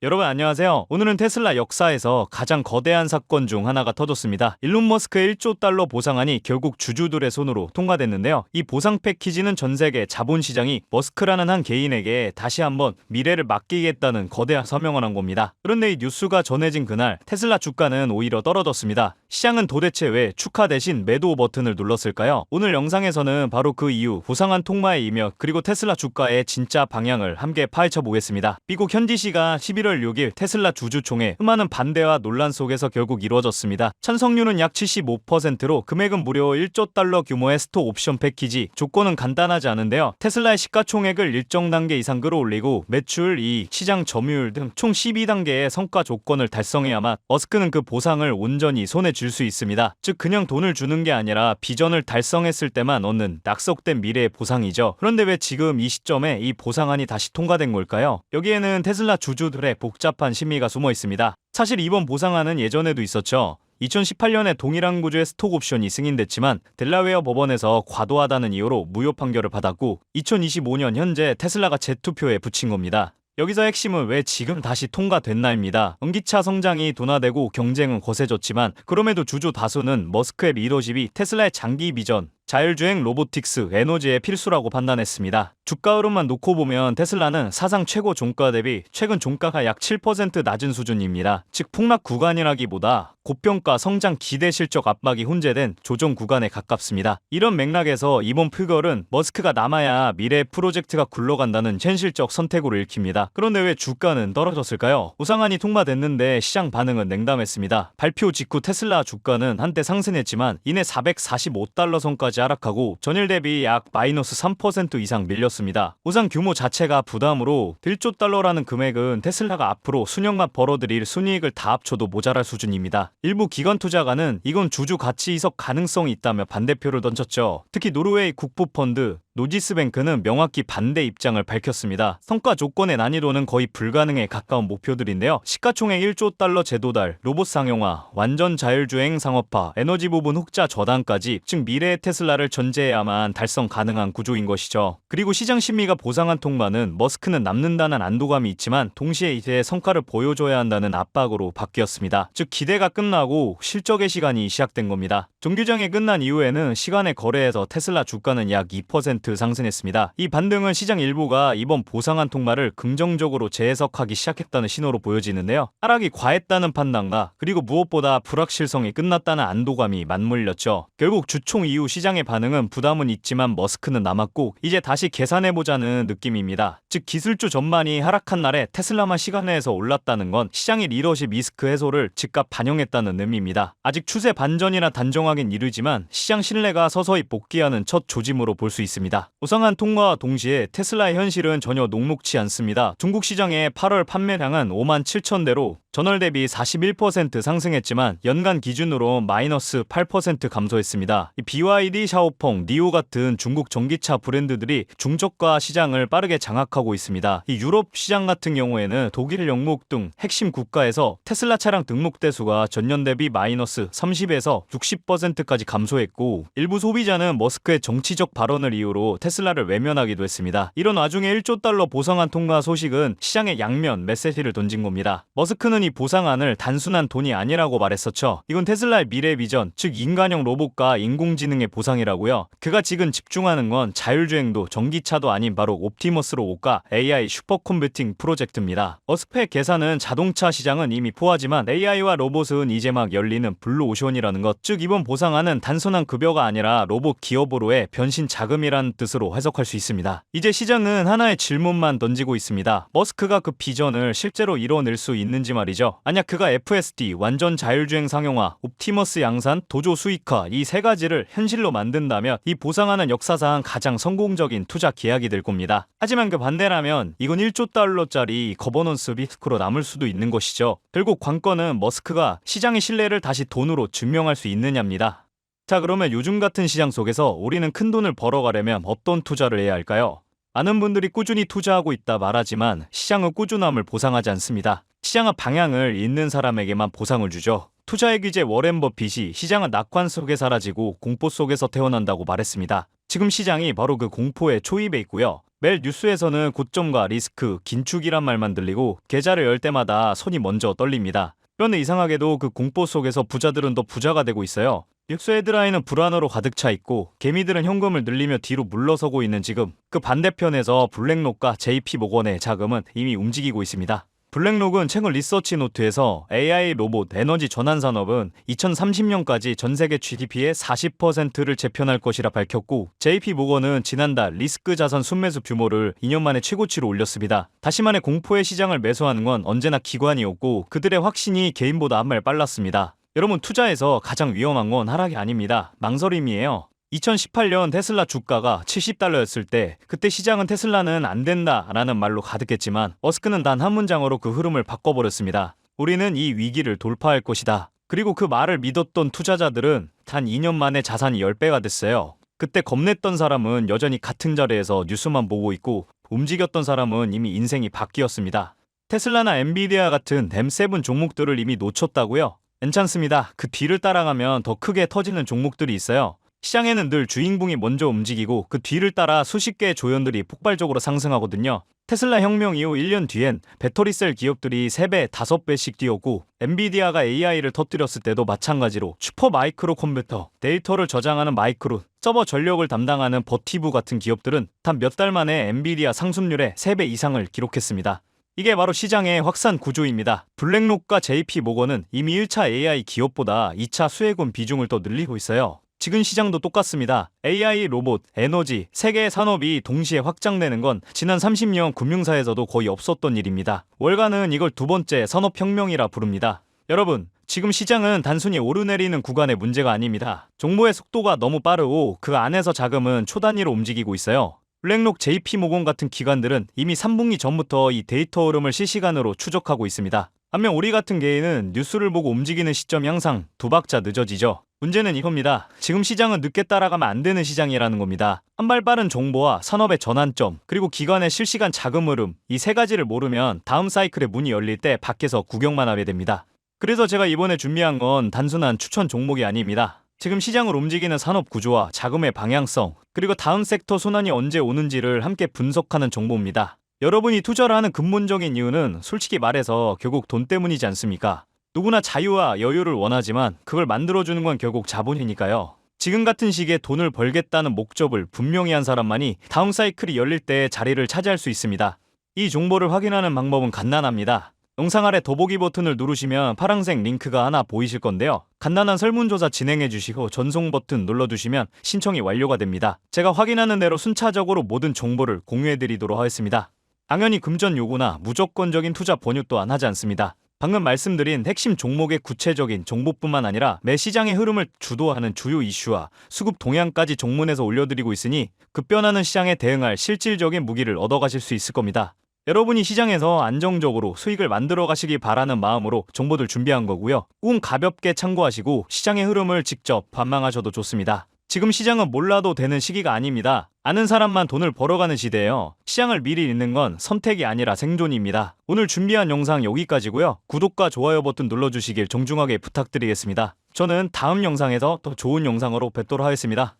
여러분 안녕하세요. 오늘은 테슬라 역사에서 가장 거대한 사건 중 하나가 터졌습니다. 일론 머스크의 1조 달러 보상안이 결국 주주들의 손으로 통과됐는데요. 이 보상 패키지는 전 세계 자본시장이 머스크라는 한 개인에게 다시 한번 미래를 맡기겠다는 거대한 서명을 한 겁니다. 그런데 이 뉴스가 전해진 그날 테슬라 주가는 오히려 떨어졌습니다. 시장은 도대체 왜 축하 대신 매도 버튼을 눌렀을까요? 오늘 영상에서는 바로 그 이유, 보상안 통과의 이력, 그리고 테슬라 주가의 진짜 방향을 함께 파헤쳐 보겠습니다. 미국 현지 시간 11월 6일 테슬라 주주총회, 수많은 반대와 논란 속에서 결국 이루어졌습니다. 찬성률은 약 75%로 금액은 무려 1조 달러 규모의 스톡 옵션 패키지, 조건은 간단하지 않은데요. 테슬라의 시가총액을 일정 단계 이상 끌어올리고 매출, 이익, 시장 점유율 등 총 12단계의 성과 조건을 달성해야만 머스크는 그 보상을 온전히 손에 쥘 수 있습니다. 즉 그냥 돈을 주는 게 아니라 비전을 달성했을 때만 얻는 약속된 미래의 보상이죠. 그런데 왜 지금 이 시점에 이 보상안이 다시 통과된 걸까요? 여기에는 테슬라 주주들의 복잡한 심리가 숨어 있습니다. 사실 이번 보상안은 예전에도 있었죠. 2018년에 동일한 구조의 스톡 옵션이 승인됐지만 델라웨어 법원에서 과도하다는 이유로 무효 판결을 받았고 2025년 현재 테슬라가 재투표에 붙인 겁니다. 여기서 핵심은 왜 지금 다시 통과됐나입니다. 전기차 성장이 둔화되고 경쟁은 거세졌지만 그럼에도 주주 다수는 머스크의 리더십이 테슬라의 장기 비전, 자율주행, 로보틱스, 에너지의 필수라고 판단했습니다. 주가 흐름만 놓고 보면 테슬라는 사상 최고 종가 대비 최근 종가가 약 7% 낮은 수준입니다. 즉 폭락 구간이라기보다 고평가 성장 기대 실적 압박이 혼재된 조정 구간에 가깝습니다. 이런 맥락에서 이번 표결은 머스크가 남아야 미래 프로젝트가 굴러간다는 현실적 선택으로 읽힙니다. 그런데 왜 주가는 떨어졌을까요? 보상안이 통과됐는데 시장 반응은 냉담했습니다. 발표 직후 테슬라 주가는 한때 상승했지만 이내 445달러 선까지 하락하고 전일 대비 약 마이너스 3% 이상 밀렸습니다. 보상 규모 자체가 부담으로 1조 달러라는 금액은 테슬라가 앞으로 수년간 벌어들일 순이익을 다 합쳐도 모자랄 수준입니다. 일부 기관 투자가는 이건 주주 가치 이석 가능성이 있다며 반대표를 던졌죠. 특히 노르웨이 국부펀드 노지스뱅크는 명확히 반대 입장을 밝혔습니다. 성과 조건의 난이도는 거의 불가능에 가까운 목표들인데요. 시가총액 1조 달러 제도달, 로봇 상용화, 완전 자율주행 상업화, 에너지 부분 흑자 저당까지, 즉 미래의 테슬라를 전제해야만 달성 가능한 구조인 것이죠. 그리고 시장 심리가 보상안 통과는 머스크는 남는다는 안도감이 있지만 동시에 이제 성과를 보여줘야 한다는 압박으로 바뀌었습니다. 즉 기대가 끝나고 실적의 시간이 시작된 겁니다. 정규장이 끝난 이후에는 시간의 거래에서 테슬라 주가는 약 2% 상승했습니다. 이 반등은 시장 일부가 이번 보상안 통과를 긍정적으로 재해석하기 시작했다는 신호로 보여지는데요. 하락이 과했다는 판단과 그리고 무엇보다 불확실성이 끝났다는 안도감이 맞물렸죠. 결국 주총 이후 시장의 반응은 부담은 있지만 머스크는 남았고 이제 다시 계산해보자는 느낌입니다. 즉 기술주 전반이 하락한 날에 테슬라만 시간 내에서 올랐다는 건 시장의 리더십 리스크 해소를 즉각 반영했다는 의미입니다. 아직 추세 반전이나 단정하긴 이르지만 시장 신뢰가 서서히 복귀하는 첫 조짐으로 볼 수 있습니다. 보상안 통과와 동시에 테슬라의 현실은 전혀 녹록치 않습니다. 중국 시장의 8월 판매량은 5만 7천 대로 전월 대비 41% 상승했지만 연간 기준으로 마이너스 8% 감소했습니다. BYD, 샤오펑, 니오 같은 중국 전기차 브랜드들이 중저가 시장을 빠르게 장악하고 있습니다. 이 유럽 시장 같은 경우에는 독일, 영국 등 핵심 국가에서 테슬라 차량 등록 대수가 전년 대비 마이너스 30에서 60%까지 감소했고 일부 소비자는 머스크의 정치적 발언을 이유로 테슬라를 외면하기도 했습니다. 이런 와중에 1조 달러 보상안 통과 소식은 시장에 양면 메시지를 던진 겁니다. 머스크는 이 보상안을 단순한 돈이 아니라고 말했었죠. 이건 테슬라의 미래 비전, 즉 인간형 로봇과 인공지능의 보상이라고요. 그가 지금 집중하는 건 자율주행도 전기차도 아닌 바로 옵티머스 로봇과 AI 슈퍼컴퓨팅 프로젝트입니다. 머스크의 계산은 자동차 시장은 이미 포화지만 AI와 로봇은 이제 막 열리는 블루오션이라는 것, 즉 이번 보상안은 단순한 급여가 아니라 로봇 기업으로의 변신 자금이란 뜻으로 해석할 수 있습니다. 이제 시장은 하나의 질문만 던지고 있습니다. 머스크가 그 비전을 실제로 이뤄낼 수 있는지 말이죠. 만약 그가 FSD, 완전 자율주행 상용화, 옵티머스 양산, 도조 수익화 이 세 가지를 현실로 만든다면 이 보상안은 역사상 가장 성공적인 투자 계약이 될 겁니다. 하지만 그 반대라면 이건 1조 달러짜리 거버넌스 리스크로 남을 수도 있는 것이죠. 결국 관건은 머스크가 시장의 신뢰를 다시 돈으로 증명할 수 있느냐입니다. 자, 그러면 요즘 같은 시장 속에서 우리는 큰 돈을 벌어가려면 어떤 투자를 해야 할까요? 많은 분들이 꾸준히 투자하고 있다 말하지만 시장은 꾸준함을 보상하지 않습니다. 시장은 방향을 잇는 사람에게만 보상을 주죠. 투자의 귀재 워렌 버핏이 시장은 낙관 속에 사라지고 공포 속에서 태어난다고 말했습니다. 지금 시장이 바로 그 공포의 초입에 있고요. 매일 뉴스에서는 고점과 리스크, 긴축이란 말만 들리고 계좌를 열 때마다 손이 먼저 떨립니다. 그런데 이상하게도 그 공포 속에서 부자들은 더 부자가 되고 있어요. 뉴스 헤드라인은 불안으로 가득 차 있고 개미들은 현금을 늘리며 뒤로 물러서고 있는 지금, 그 반대편에서 블랙록과 JP모건의 자금은 이미 움직이고 있습니다. 블랙록은 최근 리서치 노트에서 AI 로봇 에너지 전환 산업은 2030년까지 전 세계 GDP의 40%를 재편할 것이라 밝혔고, JP모건은 지난달 리스크 자산 순매수 규모를 2년 만에 최고치로 올렸습니다. 다시 말해 공포의 시장을 매수하는 건 언제나 기관이었고 그들의 확신이 개인보다 한 발 빨랐습니다. 여러분, 투자에서 가장 위험한 건 하락이 아닙니다. 망설임이에요. 2018년 테슬라 주가가 $70였을 때 그때 시장은 테슬라는 안 된다라는 말로 가득했지만 머스크는 단 한 문장으로 그 흐름을 바꿔버렸습니다. 우리는 이 위기를 돌파할 것이다. 그리고 그 말을 믿었던 투자자들은 단 2년 만에 자산이 10배가 됐어요. 그때 겁냈던 사람은 여전히 같은 자리에서 뉴스만 보고 있고 움직였던 사람은 이미 인생이 바뀌었습니다. 테슬라나 엔비디아 같은 M7 종목들을 이미 놓쳤다고요? 괜찮습니다. 그 뒤를 따라가면 더 크게 터지는 종목들이 있어요. 시장에는 늘 주인공이 먼저 움직이고 그 뒤를 따라 수십 개의 조연들이 폭발적으로 상승하거든요. 테슬라 혁명 이후 1년 뒤엔 배터리셀 기업들이 3배, 5배씩 뛰었고 엔비디아가 AI를 터뜨렸을 때도 마찬가지로 슈퍼 마이크로 컴퓨터, 데이터를 저장하는 마이크론, 서버 전력을 담당하는 버티브 같은 기업들은 단 몇 달 만에 엔비디아 상승률의 3배 이상을 기록했습니다. 이게 바로 시장의 확산 구조입니다. 블랙록과 JP모건은 이미 1차 AI 기업보다 2차 수혜군 비중을 더 늘리고 있어요. 지금 시장도 똑같습니다. AI, 로봇, 에너지, 세 개의 산업이 동시에 확장되는 건 지난 30년 금융사에서도 거의 없었던 일입니다. 월가는 이걸 두 번째 산업혁명이라 부릅니다. 여러분, 지금 시장은 단순히 오르내리는 구간의 문제가 아닙니다. 정보의 속도가 너무 빠르고 그 안에서 자금은 초단위로 움직이고 있어요. 블랙록, JP모건 같은 기관들은 이미 3분기 전부터 이 데이터 흐름을 실시간으로 추적하고 있습니다. 반면 우리 같은 개인은 뉴스를 보고 움직이는 시점이 항상 두 박자 늦어지죠. 문제는 이겁니다. 지금 시장은 늦게 따라가면 안 되는 시장이라는 겁니다. 한 발 빠른 정보와 산업의 전환점, 그리고 기관의 실시간 자금 흐름, 이 세 가지를 모르면 다음 사이클의 문이 열릴 때 밖에서 구경만 하게 됩니다. 그래서 제가 이번에 준비한 건 단순한 추천 종목이 아닙니다. 지금 시장을 움직이는 산업 구조와 자금의 방향성, 그리고 다음 섹터 순환이 언제 오는지를 함께 분석하는 정보입니다. 여러분이 투자를 하는 근본적인 이유는 솔직히 말해서 결국 돈 때문이지 않습니까? 누구나 자유와 여유를 원하지만 그걸 만들어주는 건 결국 자본이니까요. 지금 같은 시기에 돈을 벌겠다는 목적을 분명히 한 사람만이 다음 사이클이 열릴 때 자리를 차지할 수 있습니다. 이 정보를 확인하는 방법은 간단합니다. 영상 아래 더보기 버튼을 누르시면 파란색 링크가 하나 보이실 건데요. 간단한 설문조사 진행해 주시고 전송 버튼 눌러주시면 신청이 완료가 됩니다. 제가 확인하는 대로 순차적으로 모든 정보를 공유해 드리도록 하겠습니다. 당연히 금전 요구나 무조건적인 투자 권유 또한 하지 않습니다. 방금 말씀드린 핵심 종목의 구체적인 정보뿐만 아니라 매 시장의 흐름을 주도하는 주요 이슈와 수급 동향까지 종문에서 올려드리고 있으니 급변하는 시장에 대응할 실질적인 무기를 얻어가실 수 있을 겁니다. 여러분이 시장에서 안정적으로 수익을 만들어 가시기 바라는 마음으로 정보들 준비한 거고요. 꼭 가볍게 참고하시고 시장의 흐름을 직접 관망하셔도 좋습니다. 지금 시장은 몰라도 되는 시기가 아닙니다. 아는 사람만 돈을 벌어가는 시대예요. 시장을 미리 읽는 건 선택이 아니라 생존입니다. 오늘 준비한 영상 여기까지고요. 구독과 좋아요 버튼 눌러주시길 정중하게 부탁드리겠습니다. 저는 다음 영상에서 더 좋은 영상으로 뵙도록 하겠습니다.